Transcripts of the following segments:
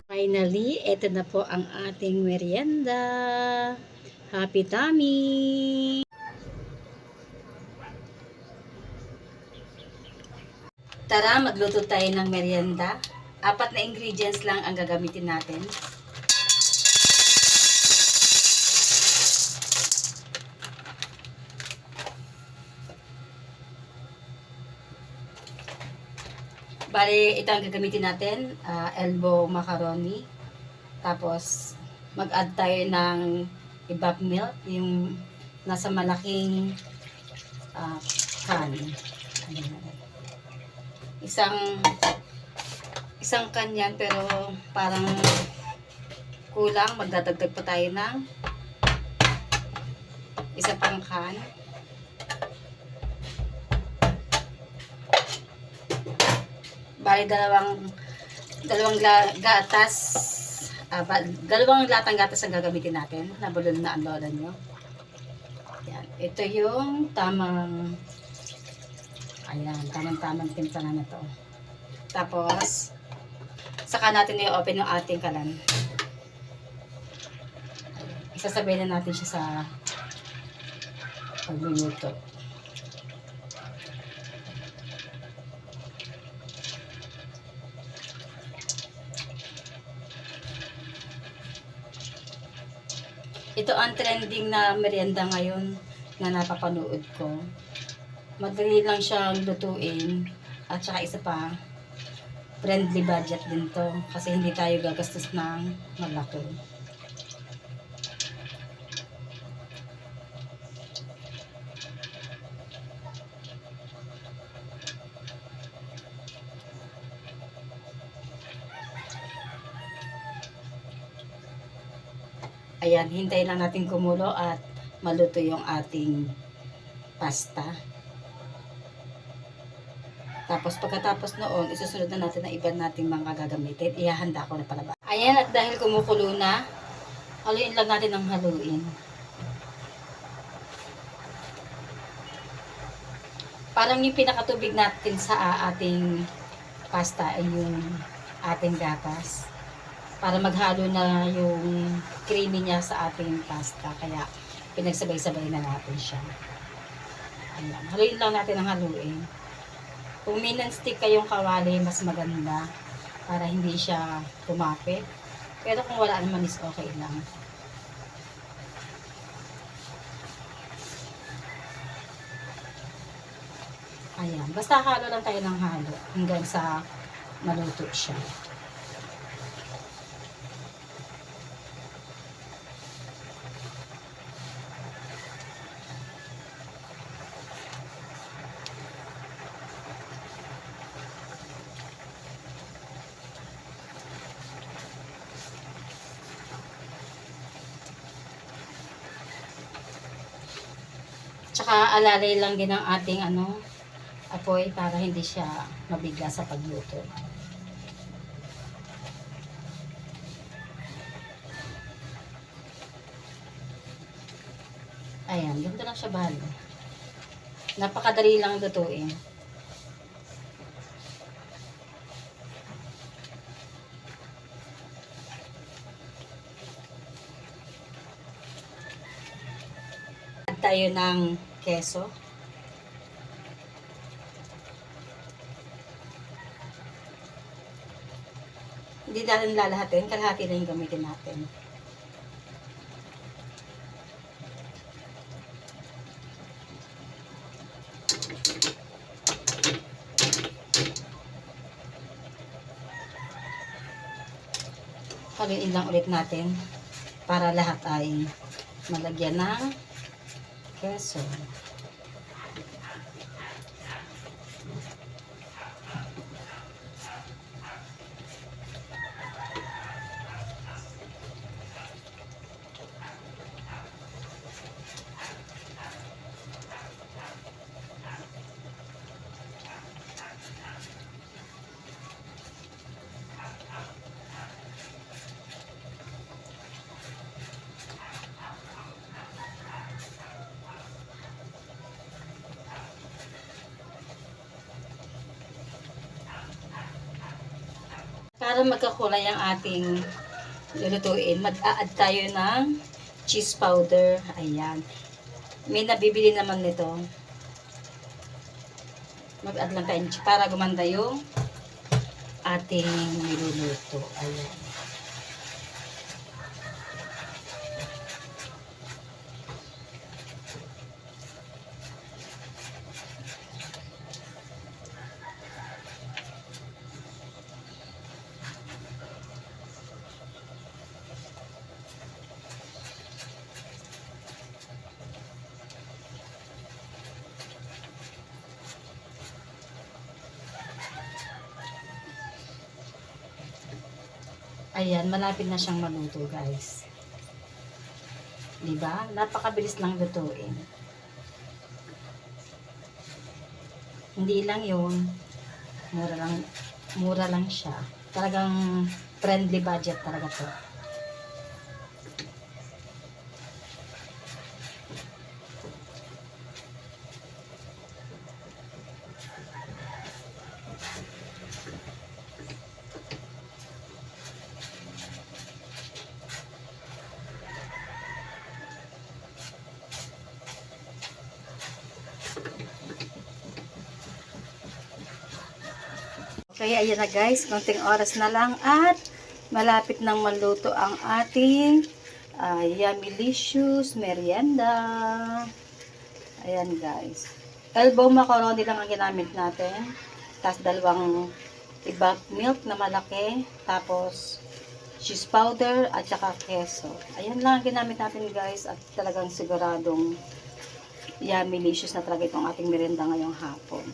Finally, ito na po ang ating merienda. Happy tummy! Tara, magluto tayo ng merienda. 4 na ingredients lang ang gagamitin natin. Bali, ito ang gagamitin natin. Elbow macaroni. Tapos, mag-add tayo ng evap milk. Yung nasa malaking can. Isang can yan, pero parang kulang. Magdadagdag pa tayo ng isa pang can. Bali, dalawang gatas, dalawang latang gatas ang gagamitin natin. Nabulon na ang lola nyo. Yan. Ito yung tamang tamang timpla na to. Tapos, saka natin i-open yung ating kalan. Isasabay na natin siya sa pagluluto. Ito ang trending na merienda ngayon na napapanood ko. Madali lang siyang lutuin at saka isa pa, friendly budget din to kasi hindi tayo gagastos ng malaki. Ayan, hintayin lang natin kumulo at maluto yung ating pasta. Tapos pagkatapos noon, isusunod na natin ang iba nating mga gagamitin. Ihahanda ko na pala ba. Ayan, at dahil kumukulo na, haluin lang natin ng haluin. Parang yung pinakatubig natin sa ating pasta ay yung ating gatas. Para maghalo na yung creamy niya sa ating pasta. Kaya pinagsabay-sabay na natin siya. Ayan, haluin lang natin ang haluin. Kung may non-stick kayong kawali, mas maganda para hindi siya kumapit. Pero kung wala naman is okay lang. Ayan, basta halo lang tayo ng halo hanggang sa maluto siya. Tsaka alalay lang din ang ating apoy para hindi siya mabigla sa pagluto. Ayan, ganito lang siya bali. Napakadali lang lutuin. Add tayo ng keso. Hindi natin lalahatin, kalahati na yung gamitin natin. Haluin lang ulit natin para lahat ay malagyan ng keso. Para magkakulay ang ating lulutuin, mag-a-add tayo ng cheese powder. Ayan. May nabibili naman nito. Mag-add lang tayo para gumanda yung ating niluluto. Ayan. Ayan, malapit na siyang maluto, guys. Diba? Napakabilis lang lutuin. Hindi lang yun. Mura lang siya. Talagang friendly budget talaga to. Kaya ayan na guys, konting oras na lang at malapit nang maluto ang ating Yummylicious merienda. Ayan guys. Elbow macaroni lang ang ginamit natin. Tapos dalawang ibang milk na malaki. Tapos cheese powder at saka keso. Ayan lang ang ginamit natin guys at talagang siguradong Yummylicious na talaga itong ating merienda ngayong hapon.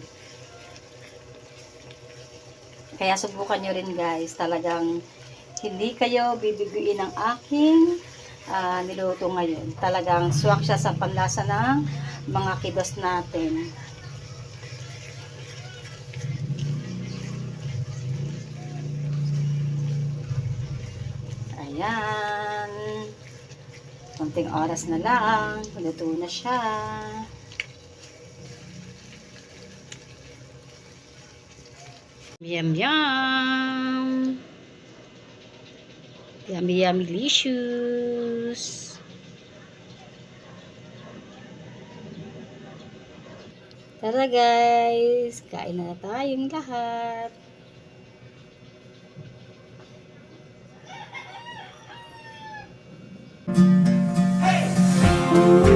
Kaya subukan nyo rin guys, talagang hindi kayo bibiguin ng aking niluto ngayon. Talagang swak siya sa panlasa ng mga kiddos natin. Ayan. Konting oras na lang, luto na siya. Yum, yum. Yummy, Yummylicious. Tara guys, kain na tayong lahat. Hey!